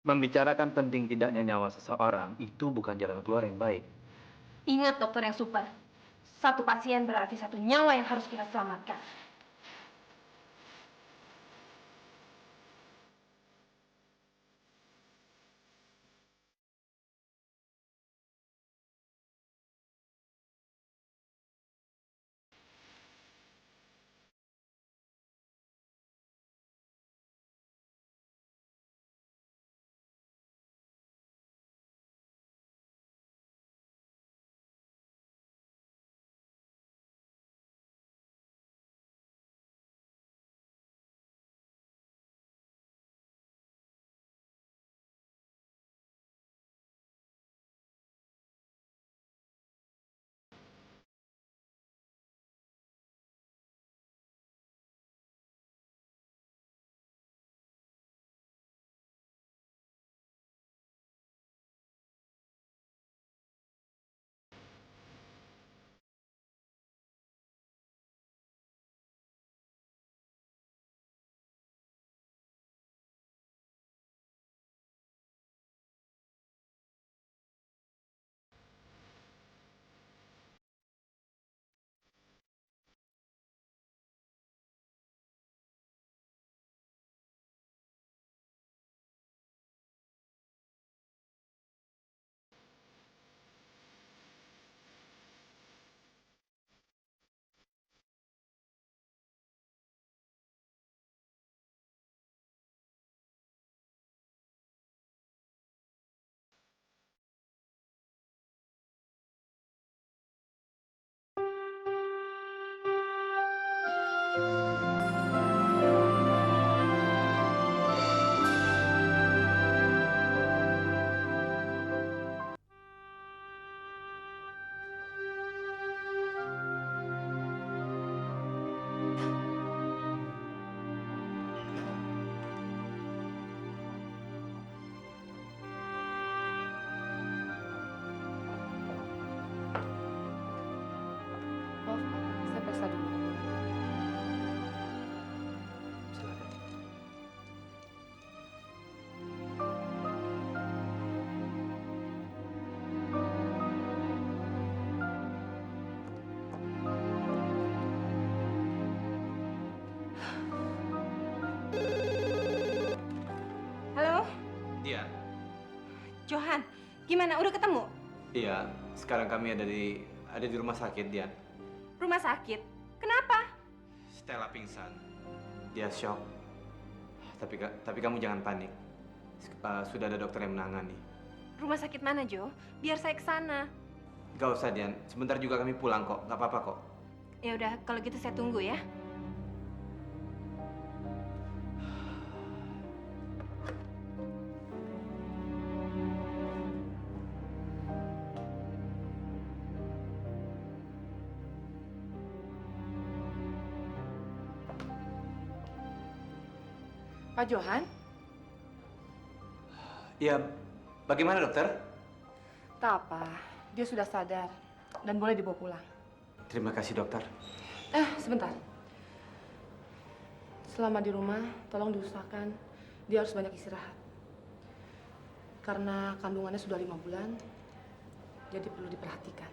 Membicarakan penting tidaknya nyawa seseorang itu bukan jalan keluar yang baik. Ingat dokter yang super. Satu pasien berarti satu nyawa yang harus kita selamatkan. Oh, saya periksa dulu. Silakan. Halo, Iya, Johan. Gimana? Udah ketemu? iya. Sekarang kami ada di rumah sakit, Dian. Rumah sakit? Kenapa? Stella pingsan. Dia shock. Tapi kamu jangan panik. Sudah ada dokter yang menangani. Rumah sakit mana, Jo? Biar saya ke sana. Gak usah, Dian. Sebentar juga kami pulang kok. Gak apa-apa kok. Ya udah, kalau gitu saya tunggu ya. Pak Johan, Iya, bagaimana dokter? tak apa. Dia sudah sadar dan boleh dibawa pulang. Terima kasih dokter. Sebentar. Selama di rumah, tolong diusahakan dia harus banyak istirahat. Karena kandungannya sudah 5 bulan, jadi perlu diperhatikan.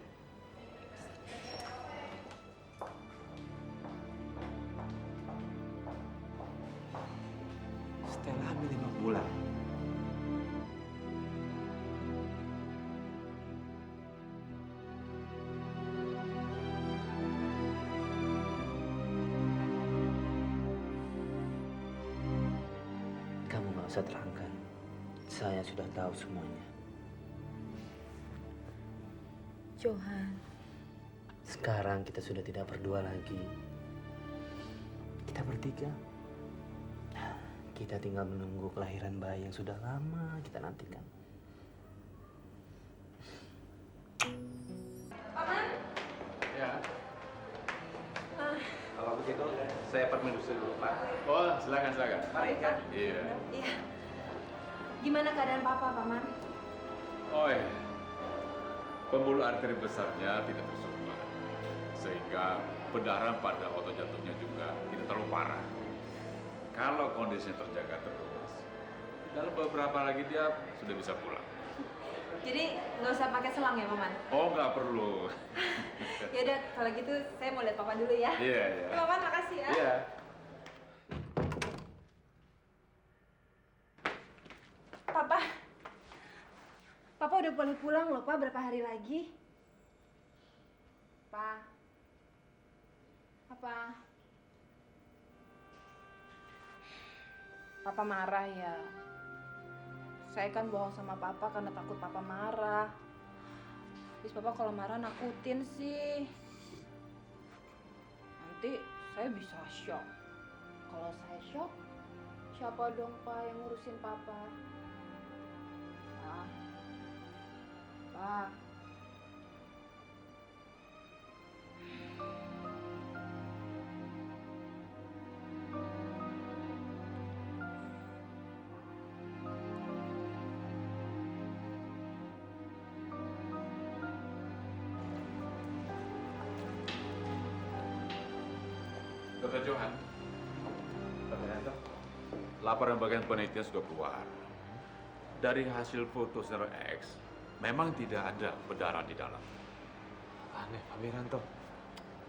Stella hamil 5 bulan. Kamu nggak usah terangkan. Saya sudah tahu semuanya. Johan. Sekarang kita sudah tidak berdua lagi. Kita bertiga. Kita tinggal menunggu kelahiran bayi yang sudah lama kita nantikan. Ya. Kalau begitu, saya permisi dulu, Pak. Oh, silakan. Mari, kan? Iya. Iya. Gimana keadaan Papa, Paman? Oh iya, pembuluh arteri besarnya tidak tersumbat, sehingga pendarahan pada otot jantungnya juga tidak terlalu parah. Kalau kondisinya terjaga terus, Dalam beberapa lagi dia sudah bisa pulang. Jadi nggak usah pakai selang ya, Maman? Oh, nggak perlu. Ya udah, kalau gitu saya mau lihat Papa dulu ya. Iya, iya. Maman, makasih ya. Iya. Papa. Papa udah boleh pulang loh, Pak. Berapa hari lagi? Pa. Apa? Papa marah ya. Saya kan bohong sama Papa karena takut Papa marah. Terus Papa kalau marah nakutin sih. Nanti saya bisa shock. Kalau saya shock, siapa dong Pak yang ngurusin Papa? Pak. Dr. Johan, Pak Wiranto. laporan bagian penelitian sudah keluar. Dari hasil foto saudara X, memang tidak ada berdarah di dalam. Aneh Pak Wiranto.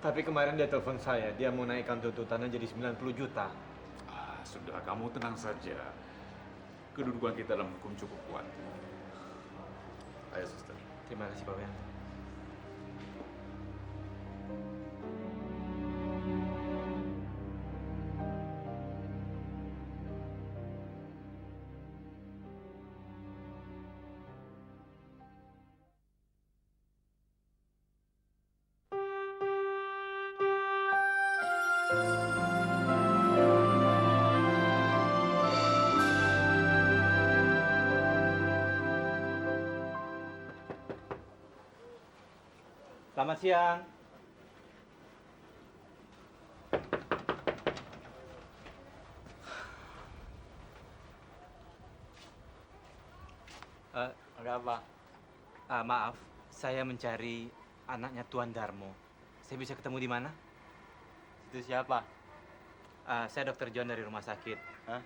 Tapi kemarin dia telepon saya, dia mau naikkan tuntutannya jadi 90 juta. Sudah, kamu tenang saja. Kedudukan kita dalam hukum cukup kuat. Ayo, suster. Terima kasih Pak Wiranto. Selamat siang. Ada apa? Maaf, saya mencari anaknya Tuan Darmo. Saya bisa ketemu di mana? Itu siapa? Saya Dokter John dari rumah sakit. Hah?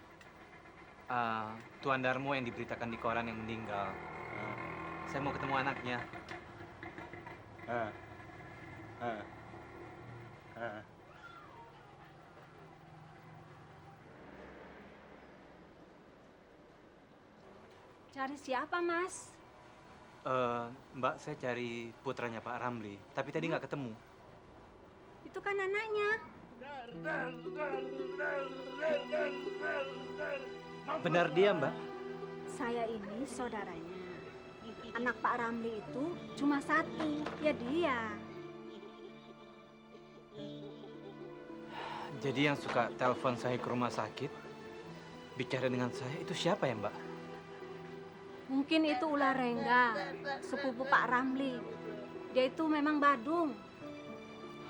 Tuan Darmo yang diberitakan di koran yang meninggal. Saya mau ketemu anaknya. Cari siapa, Mas? Mbak, saya cari putranya Pak Ramli, tapi tadi nggak ketemu. Itu kan anaknya. Benar dia, Mbak? Saya ini saudaranya. Anak Pak Ramli itu cuma satu, ya dia. Jadi yang suka telepon saya ke rumah sakit, bicara dengan saya, itu siapa ya, Mbak? Mungkin itu Ular Rengga, sepupu Pak Ramli. Dia itu memang badung.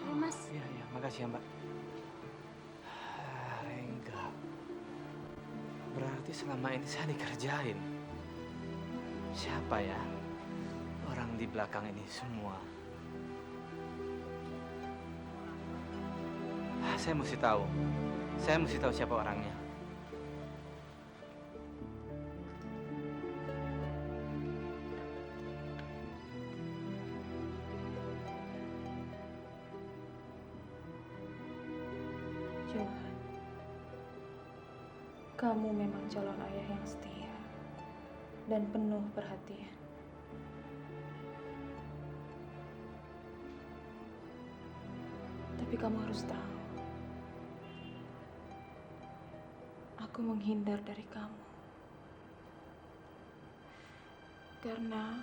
Ayo, Mas. Iya, iya, makasih ya, Mbak. Rengga. Berarti selama ini saya dikerjain. Siapa ya orang di belakang ini semua? Saya mesti tahu. Saya mesti tahu siapa orangnya. Johan, kamu memang calon ayah yang setia dan penuh perhatian. Tapi kamu harus tahu, aku menghindar dari kamu. Karena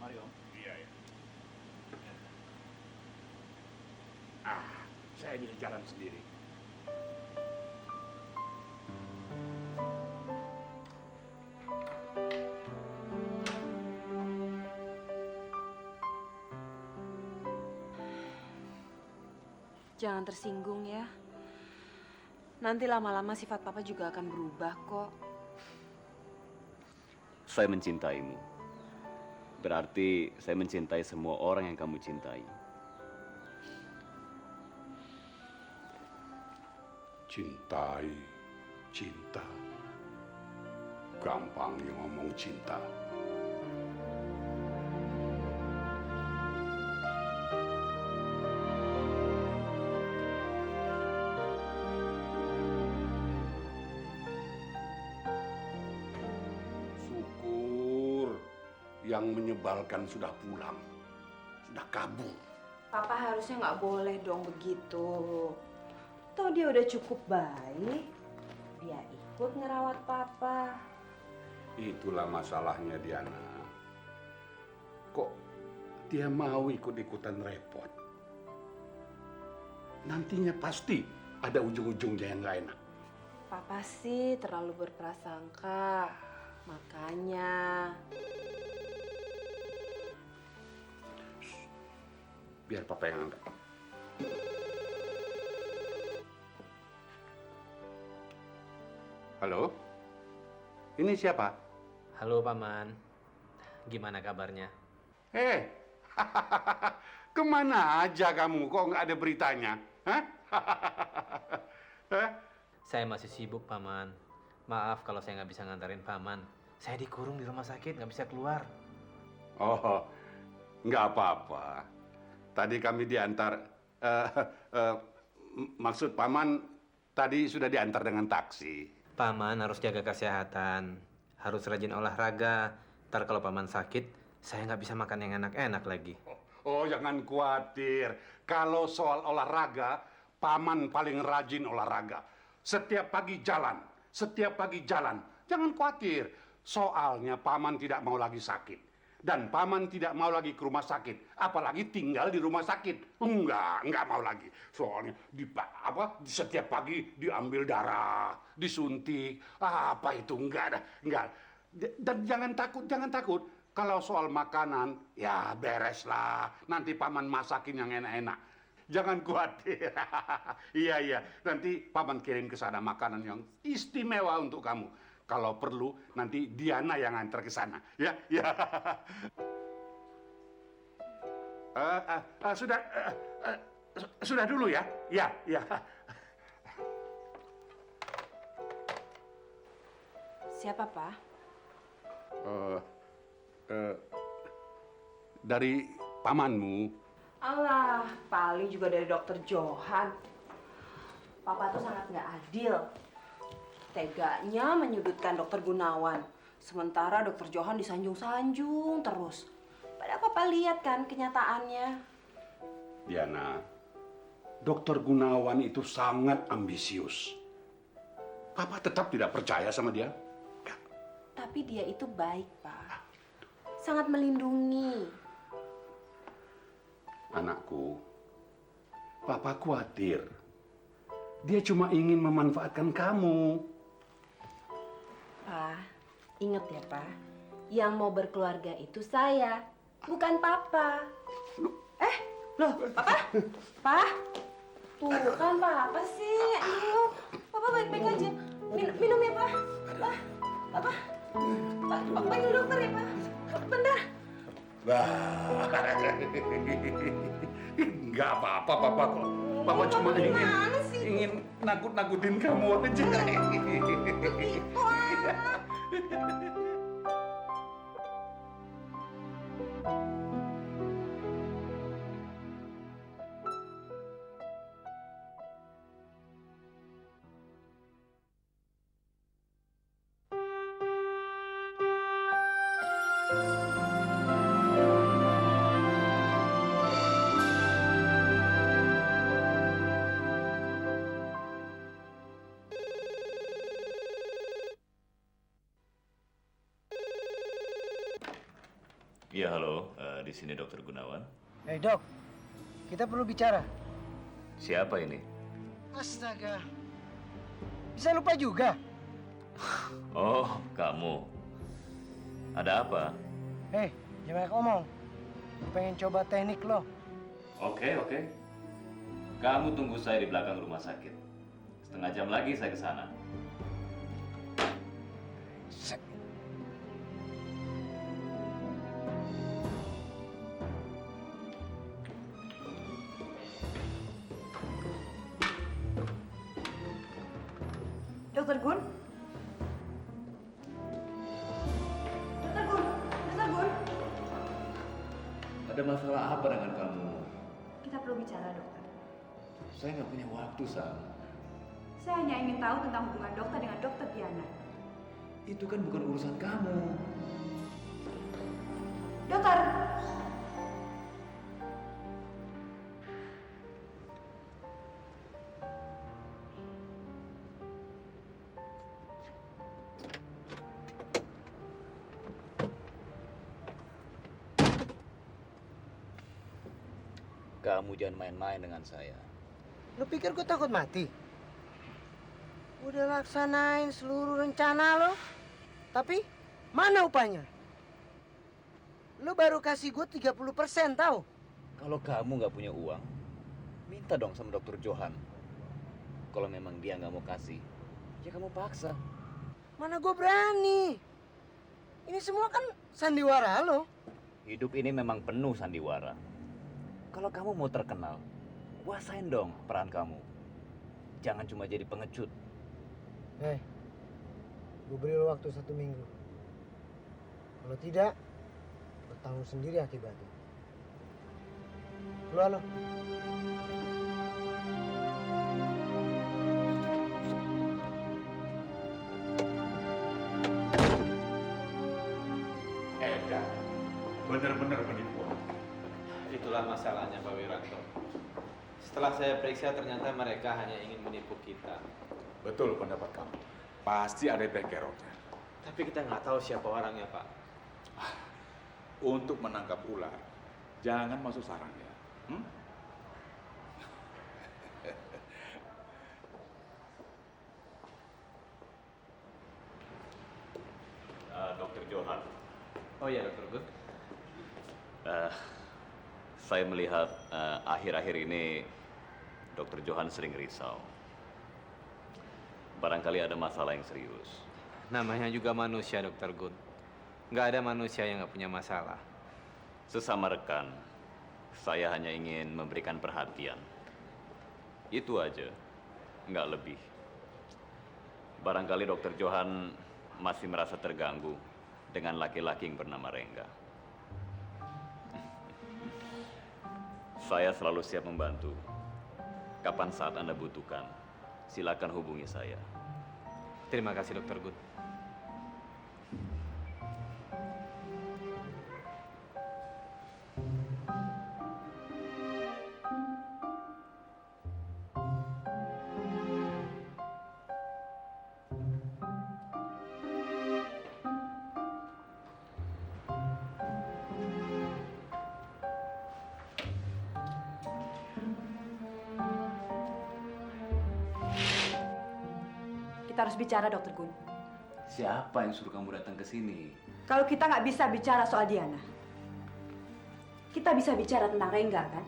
Mario. Iya, ya. Saya bisa jalan sendiri. Jangan tersinggung ya. Nanti lama-lama sifat papa juga akan berubah kok. Saya mencintaimu. Berarti saya mencintai semua orang yang kamu cintai. Cintai, cinta. Gampang yang ngomong cinta. Syukur yang menyebalkan sudah pulang. Sudah kabur. Papa harusnya nggak boleh dong begitu. Toh dia udah cukup baik. Dia ikut ngerawat papa. Itulah masalahnya Diana. Kok dia mau ikut-ikutan repot? Nantinya pasti ada ujung-ujungnya yang gak enak. Papa sih terlalu berprasangka. Makanya. Biar papa yang angkat. Halo? Ini siapa? Halo Paman, gimana kabarnya? Kemana aja kamu? Kok nggak ada beritanya? Hah? Saya masih sibuk Paman. Maaf kalau saya nggak bisa ngantarin Paman. Saya dikurung di rumah sakit, nggak bisa keluar. Oh, nggak apa-apa. Tadi kami diantar, maksud Paman tadi sudah diantar dengan taksi. Paman harus jaga kesehatan, harus rajin olahraga. Ntar kalau Paman sakit, saya nggak bisa makan yang enak-enak lagi. Oh, jangan khawatir. Kalau soal olahraga, Paman paling rajin olahraga. Setiap pagi jalan, setiap pagi jalan. Jangan khawatir. Soalnya Paman tidak mau lagi sakit. Dan Paman tidak mau lagi ke rumah sakit. Apalagi tinggal di rumah sakit. Enggak mau lagi. Soalnya setiap pagi diambil darah, disuntik. Apa itu? Enggak. Dan jangan takut. Kalau soal makanan, ya beres lah. Nanti Paman masakin yang enak-enak. Jangan khawatir. Iya. Nanti Paman kirim ke sana makanan yang istimewa untuk kamu. Kalau perlu, nanti Diana yang antar ke sana. Ya. Sudah dulu ya. Ya. Siapa, Pak? Dari pamanmu. Alah, paling juga dari Dokter Johan. Papa tuh sangat nggak adil. Teganya menyudutkan Dokter Gunawan. Sementara Dokter Johan disanjung-sanjung terus. Padahal Papa lihat kan kenyataannya. Diana, Dokter Gunawan itu sangat ambisius. Papa tetap tidak percaya sama dia. Tapi dia itu baik, Pak. Sangat melindungi. Anakku, Papa khawatir. Dia cuma ingin memanfaatkan kamu. Pak, ingat ya, Pak. Yang mau berkeluarga itu saya, bukan Papa. Loh, Papa? Pak? Tuh kan, Papa sih. Ayo, Papa baik-baik aja. Minum ya, Pak. Papa, Pak panggil dokter ya, Pak. Bentar. Enggak apa-apa, Papa kok. Papa cuma ingin nakut-nakutin kamu aja. Iya, halo. Di sini Dokter Gunawan. Hei dok, kita perlu bicara. Siapa ini? Astaga, bisa lupa juga. Oh, kamu. Ada apa? Hei, jangan banyak omong. Gue pengen coba teknik lo. Oke. Kamu tunggu saya di belakang rumah sakit. Setengah jam lagi saya ke sana. Dokter Gun? Dokter Gun? Dokter Gun? Ada masalah apa dengan kamu? Kita perlu bicara, dokter. Saya nggak punya waktu, Sam. Saya hanya ingin tahu tentang hubungan dokter dengan dokter Diana. Itu kan bukan urusan kamu. Dokter! Kamu jangan main-main dengan saya. Lu pikir gue takut mati? Udah laksanain seluruh rencana lo. Tapi mana upahnya? Lu baru kasih gue 30% tahu? Kalau kamu nggak punya uang, minta dong sama dokter Johan. Kalau memang dia nggak mau kasih, ya kamu paksa. Mana gue berani? Ini semua kan sandiwara lo. Hidup ini memang penuh sandiwara. Kalau kamu mau terkenal, kuasain dong peran kamu. Jangan cuma jadi pengecut. Gue beri lo waktu 1 minggu. Kalau tidak, lo tanggung sendiri akibatnya. Keluar lo. Edan, bener-bener penipuan. Itulah masalahnya Pak Wiranto. Setelah saya periksa ternyata mereka hanya ingin menipu kita. Betul pendapat kamu. Pasti ada background-nya. Tapi kita nggak tahu siapa orangnya, Pak. Untuk menangkap ular, jangan masuk sarangnya. Dokter Johan. Oh iya, Dokter Gun. Saya melihat akhir-akhir ini Dokter Johan sering risau. Barangkali ada masalah yang serius. Namanya juga manusia, Dokter Gun. Nggak ada manusia yang nggak punya masalah. Sesama rekan, saya hanya ingin memberikan perhatian. Itu aja, nggak lebih. Barangkali Dokter Johan masih merasa terganggu dengan laki-laki yang bernama Rengga. Saya selalu siap membantu. Kapan saat Anda butuhkan, silakan hubungi saya. Terima kasih, Dokter Gun. Kita harus bicara, Dokter Gun. Siapa yang suruh kamu datang ke sini? Kalau kita nggak bisa bicara soal Diana, kita bisa bicara tentang Rengga, kan?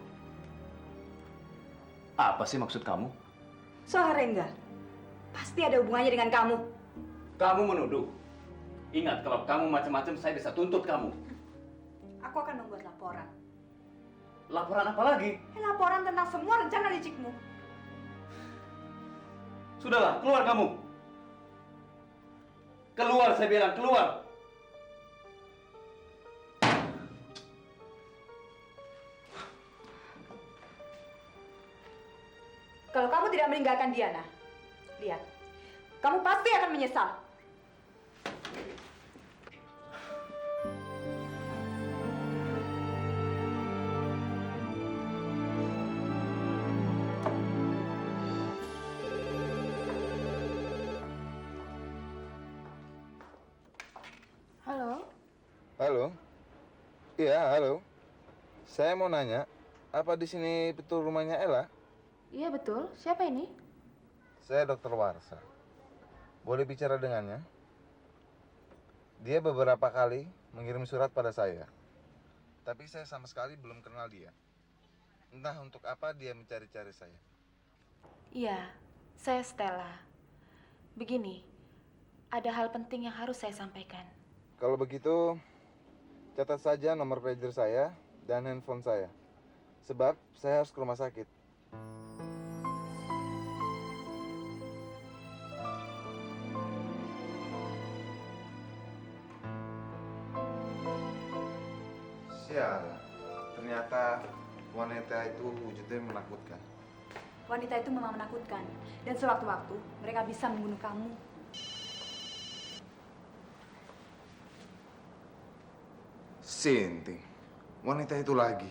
Apa sih maksud kamu? Soal Rengga, pasti ada hubungannya dengan kamu. Kamu menuduh. Ingat, kalau kamu macam-macam, saya bisa tuntut kamu. Aku akan membuat laporan. Laporan apa lagi? Laporan tentang semua rencana licikmu. Sudahlah, keluar kamu. Keluar, saya bilang, keluar. Kalau kamu tidak meninggalkan Diana, lihat, kamu pasti akan menyesal. Halo, Halo. Iya, halo. Saya mau nanya, apa di sini betul rumahnya Ella? iya betul. Siapa ini? Saya Dokter Warsa. Boleh bicara dengannya? Dia beberapa kali mengirim surat pada saya. Tapi saya sama sekali belum kenal dia. Entah untuk apa dia mencari-cari saya. Iya, saya Stella. Begini, ada hal penting yang harus saya sampaikan. Kalau begitu, catat saja nomor pager saya dan handphone saya. Sebab saya harus ke rumah sakit. Sial, ternyata wanita itu wujudnya menakutkan. Wanita itu memang menakutkan. Dan sewaktu-waktu mereka bisa membunuh kamu. Sinting, wanita itu lagi.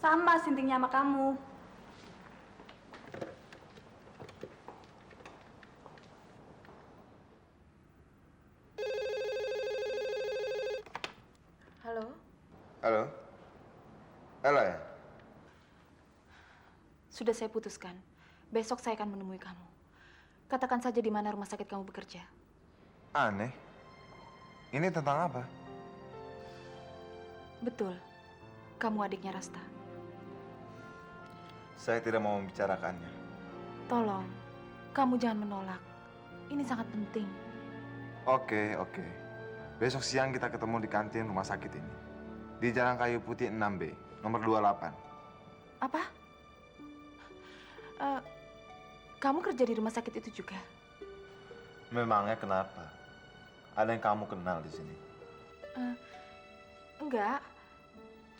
Sama sintingnya sama kamu. Halo? Halo? Ella ya? Sudah saya putuskan. Besok saya akan menemui kamu. Katakan saja di mana rumah sakit kamu bekerja. Aneh. Ini tentang apa? Betul. Kamu adiknya Rasta. Saya tidak mau membicarakannya. Tolong, kamu jangan menolak. Ini sangat penting. Oke. Besok siang kita ketemu di kantin rumah sakit ini. Di Jalan Kayu Putih 6B, nomor 28. Apa? Kamu kerja di rumah sakit itu juga? Memangnya kenapa? Ada yang kamu kenal di sini? Enggak.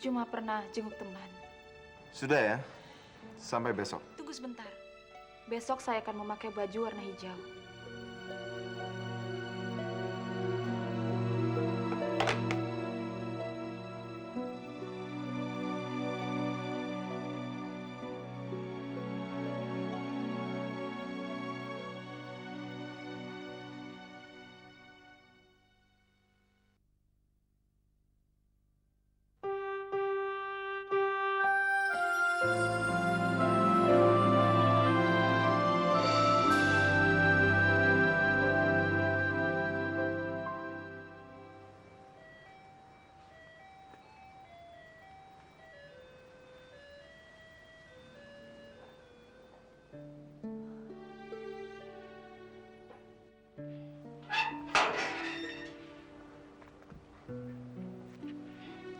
Cuma pernah jenguk teman. Sudah ya. Sampai besok. Tunggu sebentar. Besok saya akan memakai baju warna hijau.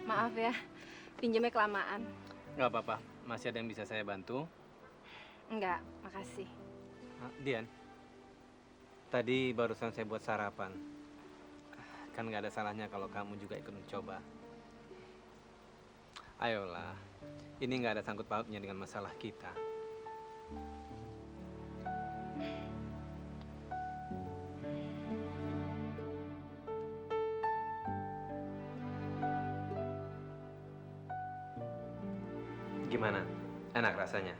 Maaf ya, pinjamnya kelamaan. Nggak apa-apa, masih ada yang bisa saya bantu. Enggak, makasih. Dian, tadi barusan saya buat sarapan. Kan nggak ada salahnya kalau kamu juga ikut mencoba. Ayolah, ini nggak ada sangkut pautnya dengan masalah kita. Gimana? Enak rasanya?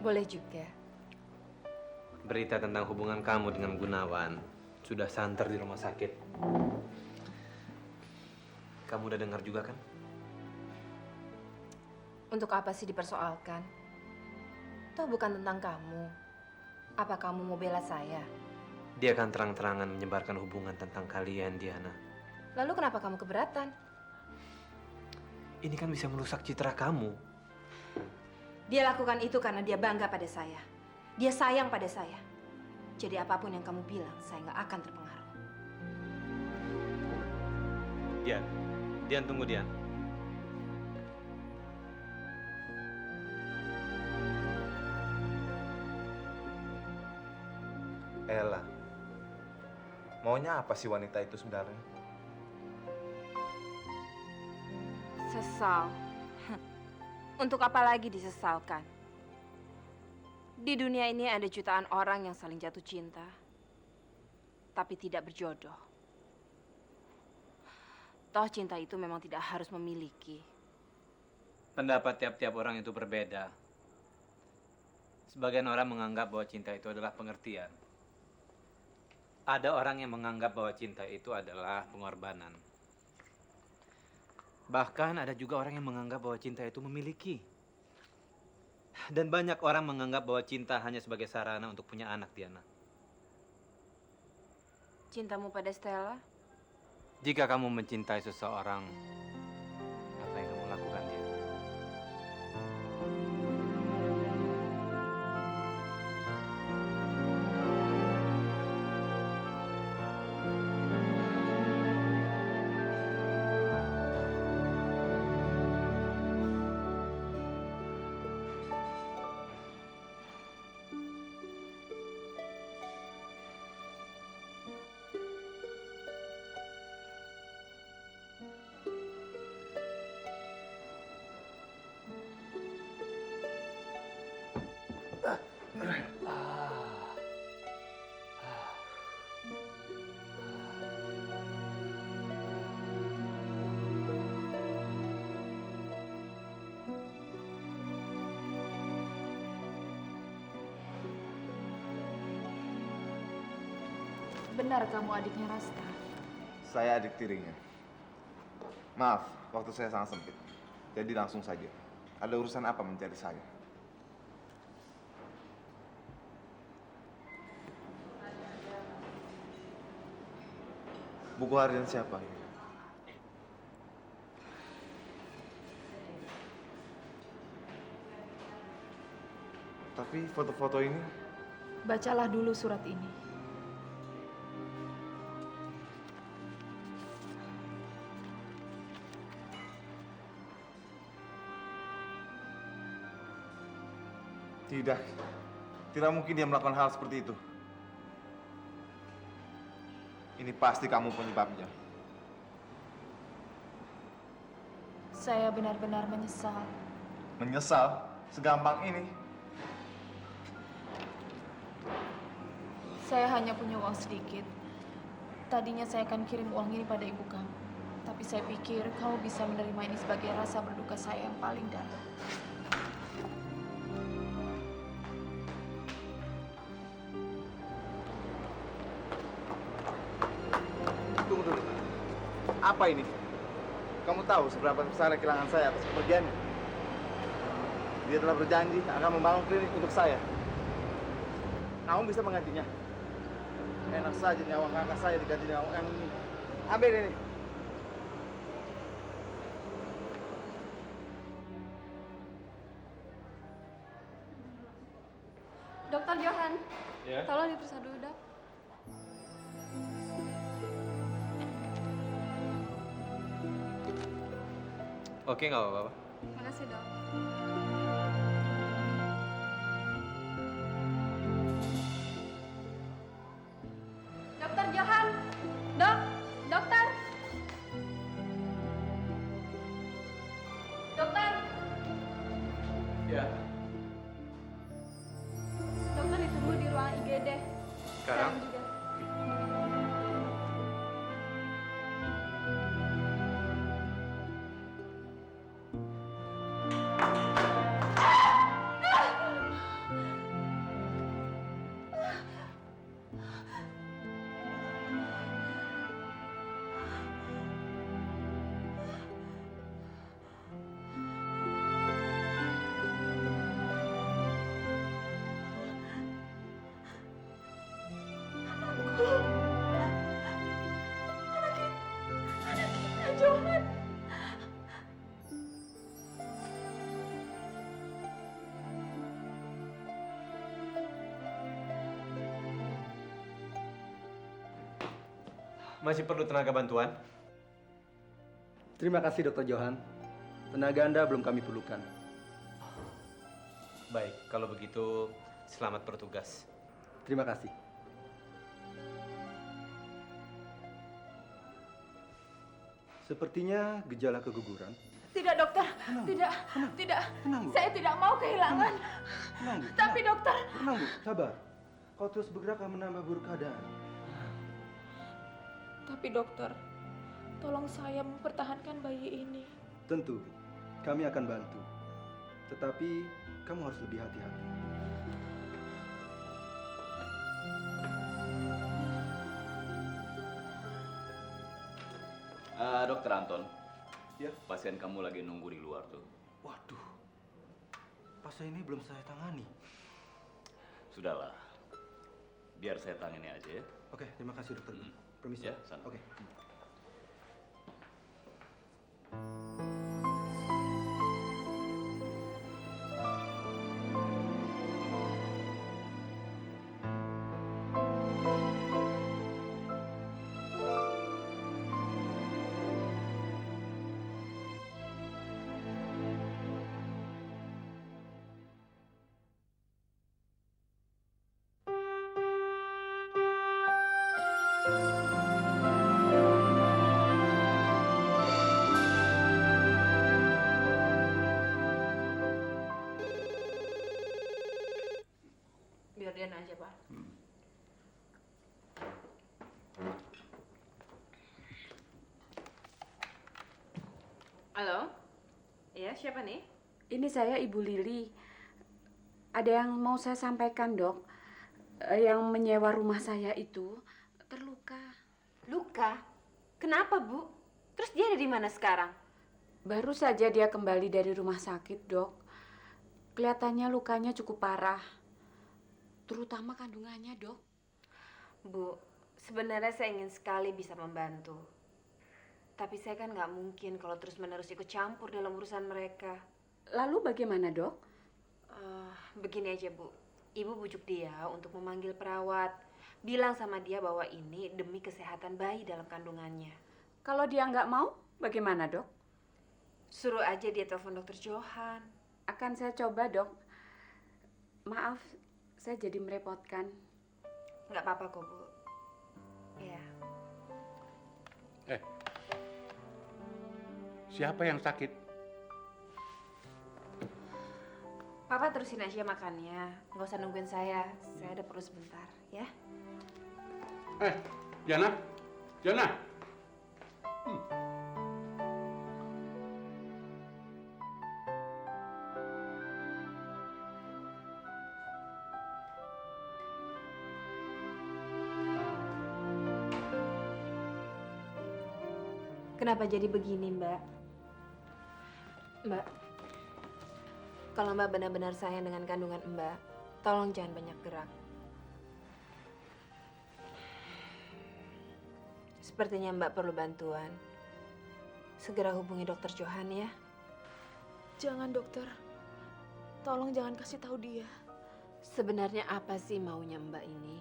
Boleh juga. Berita tentang hubungan kamu dengan Gunawan sudah santer di rumah sakit. Kamu udah dengar juga kan? Untuk apa sih dipersoalkan? Toh bukan tentang kamu. Apa kamu mau bela saya? Dia akan terang-terangan menyebarkan hubungan tentang kalian, Diana. Lalu kenapa kamu keberatan? Ini kan bisa merusak citra kamu. Dia lakukan itu karena dia bangga pada saya. Dia sayang pada saya. Jadi apapun yang kamu bilang, saya nggak akan terpengaruh. Dian tunggu Dian. Ella, maunya apa sih wanita itu sebenarnya? Sesal. Untuk apa lagi disesalkan? Di dunia ini ada jutaan orang yang saling jatuh cinta, tapi tidak berjodoh. Toh cinta itu memang tidak harus memiliki. Pendapat tiap-tiap orang itu berbeda. Sebagian orang menganggap bahwa cinta itu adalah pengertian. Ada orang yang menganggap bahwa cinta itu adalah pengorbanan. Bahkan ada juga orang yang menganggap bahwa cinta itu memiliki. Dan banyak orang menganggap bahwa cinta hanya sebagai sarana untuk punya anak, Diana. Cintamu pada Stella? Jika kamu mencintai seseorang, apa yang kamu lakukan, Benar kamu adiknya Rasta? Saya adik tirinya. Maaf, waktu saya sangat sempit. Jadi langsung saja. Ada urusan apa mencari saya? Buku harian siapa? Tapi foto-foto ini Bacalah dulu surat ini. tidak. Tidak mungkin dia melakukan hal seperti itu. Ini pasti kamu penyebabnya. Saya benar-benar menyesal. Menyesal? Segampang ini? Saya hanya punya uang sedikit. Tadinya saya akan kirim uang ini pada ibu kamu. Tapi saya pikir kamu bisa menerima ini sebagai rasa berduka saya yang paling dalam. Tunggu dulu. Apa ini? Kamu tahu seberapa besar kehilangan saya atas kepergiannya? Dia telah berjanji akan membangun klinik untuk saya. Kamu bisa menggantinya. Enak saja nyawa kakak saya diganti nyawa yang ini. Ambil ini. Dokter Johan, Ya? tolong diperiksa dulu, Dok. Oke, nggak apa-apa. Makasih, Dok. Dokter Johan, Dok, dokter. Dokter, Ya. dokter ditunggu di ruang IGD. Sekarang? juga. Anaknya Johan. Masih perlu tenaga bantuan? Terima kasih, Dr. Johan. Tenaga Anda belum kami perlukan. Baik, kalau begitu selamat bertugas. Terima kasih. Sepertinya gejala keguguran. Tidak, dokter. Tidak, tidak. Saya tidak mau kehilangan. Tenang, Bu. Tapi dokter, Tenang, Bu. Sabar. Kau terus bergerak akan menambah buruk keadaan. Tapi dokter, tolong saya mempertahankan bayi ini. Tentu, kami akan bantu. Tetapi kamu harus lebih hati-hati. Dokter Anton. Ya. Pasien kamu lagi nunggu di luar tuh. Waduh, pasien ini belum saya tangani. Sudahlah. Biar saya tangani aja ya. Oke, terima kasih dokter. Permisi. Ya, sana. Oke. Dokter Dian aja, Pak. Halo? Iya, siapa nih? Ini saya Ibu Lili. Ada yang mau saya sampaikan, Dok. Yang menyewa rumah saya itu terluka. Luka? Kenapa, Bu? Terus dia ada di mana sekarang? Baru saja dia kembali dari rumah sakit, Dok. Kelihatannya lukanya cukup parah. Terutama kandungannya, Dok. Bu, sebenarnya saya ingin sekali bisa membantu. Tapi saya kan nggak mungkin kalau terus-menerus ikut campur dalam urusan mereka. Lalu bagaimana, Dok? Begini aja, Bu. Ibu bujuk dia untuk memanggil perawat. Bilang sama dia bahwa ini demi kesehatan bayi dalam kandungannya. Kalau dia nggak mau, bagaimana, Dok? Suruh aja dia telepon Dokter Johan. Akan saya coba, Dok. Maaf, saya jadi merepotkan. Nggak apa-apa kok, Bu. Ya. Siapa yang sakit? Papa terusin aja makannya. Nggak usah nungguin saya. Saya ada perlu sebentar, ya. Jana, Jana. Kenapa jadi begini, Mbak? Mbak, kalau Mbak benar-benar sayang dengan kandungan Mbak, tolong jangan banyak gerak. Sepertinya Mbak perlu bantuan. Segera hubungi Dokter Johan ya. Jangan, dokter. Tolong jangan kasih tahu dia. Sebenarnya apa sih maunya Mbak ini?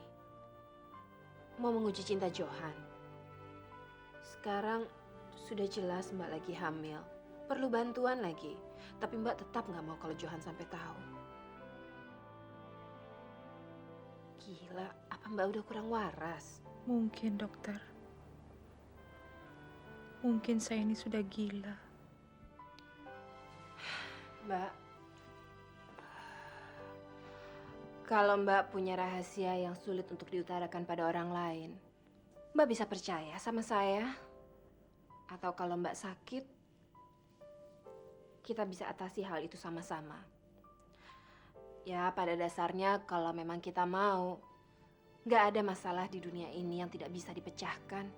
Mau menguji cinta Johan. Sekarang sudah jelas Mbak lagi hamil. Perlu bantuan lagi. Tapi Mbak tetap nggak mau kalau Johan sampai tahu. Gila, apa Mbak udah kurang waras? Mungkin, dokter. Mungkin saya ini sudah gila. Mbak, kalau Mbak punya rahasia yang sulit untuk diutarakan pada orang lain, Mbak bisa percaya sama saya. Atau kalau Mbak sakit, kita bisa atasi hal itu sama-sama. Ya, pada dasarnya kalau memang kita mau, nggak ada masalah di dunia ini yang tidak bisa dipecahkan.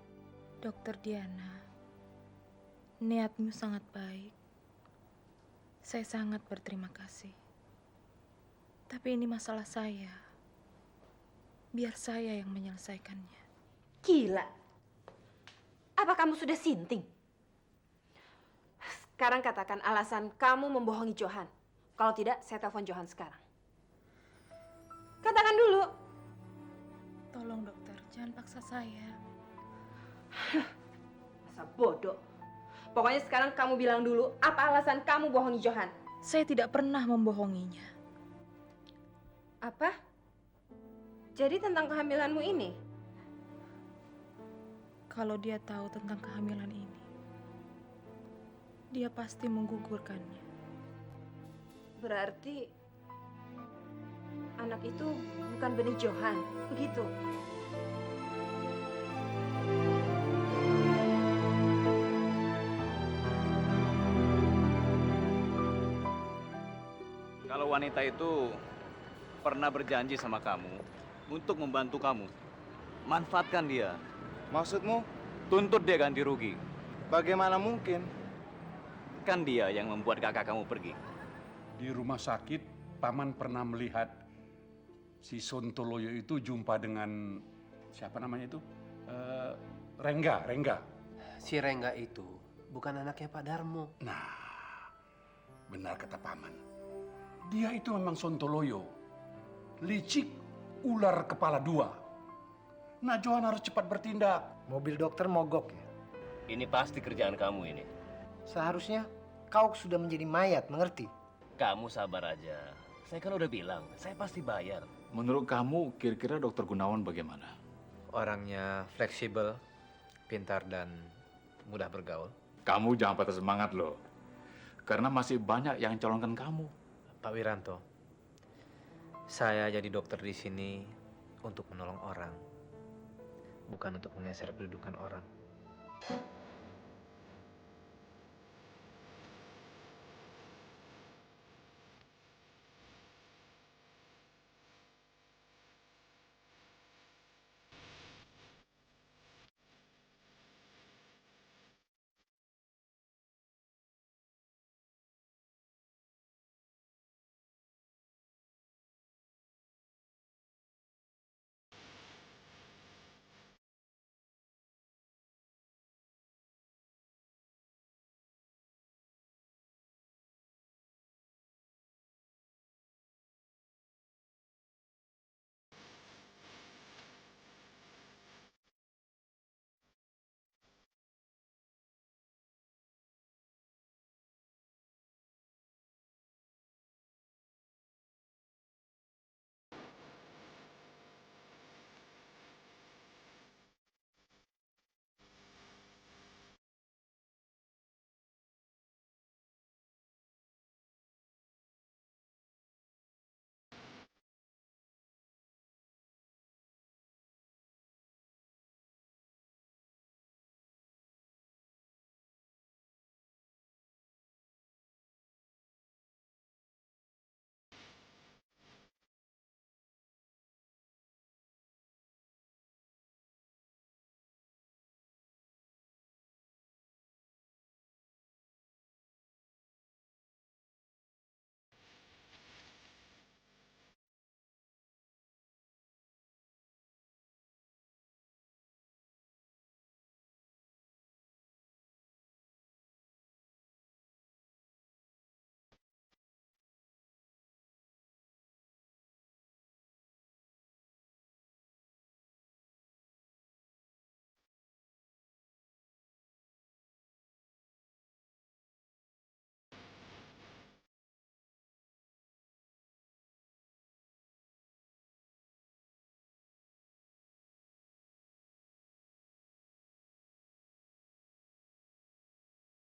Dokter Diana, niatmu sangat baik. Saya sangat berterima kasih. Tapi ini masalah saya. Biar saya yang menyelesaikannya. Gila. Apa kamu sudah sinting? Sekarang katakan alasan kamu membohongi Johan. Kalau tidak, saya telepon Johan sekarang. Katakan dulu. Tolong dokter, jangan paksa saya. Masa bodoh. Pokoknya sekarang kamu bilang dulu, apa alasan kamu bohongi Johan? Saya tidak pernah membohonginya. Apa? Jadi tentang kehamilanmu ini? Kalau dia tahu tentang kehamilan ini, dia pasti menggugurkannya. Berarti anak itu bukan benih Johan, begitu? Kalau wanita itu pernah berjanji sama kamu untuk membantu kamu, manfaatkan dia. Maksudmu? Tuntut dia ganti rugi. Bagaimana mungkin? Kan dia yang membuat kakak kamu pergi. Di rumah sakit, Paman pernah melihat si Sontoloyo itu jumpa dengan siapa namanya itu? Rengga. Si Rengga itu bukan anaknya Pak Darmo. Nah, benar kata Paman. Dia itu memang Sontoloyo. Licik, ular kepala dua. Nah, Johan harus cepat bertindak. Mobil dokter mogok ya. Ini pasti kerjaan kamu ini. Seharusnya kau sudah menjadi mayat, mengerti? Kamu sabar aja. Saya kan udah bilang, saya pasti bayar. Menurut kamu, kira-kira Dokter Gunawan bagaimana? Orangnya fleksibel, pintar dan mudah bergaul. Kamu jangan patah semangat loh. Karena masih banyak yang calonkan kamu. Pak Wiranto, Saya jadi dokter di sini untuk menolong orang, bukan untuk menggeser kedudukan orang.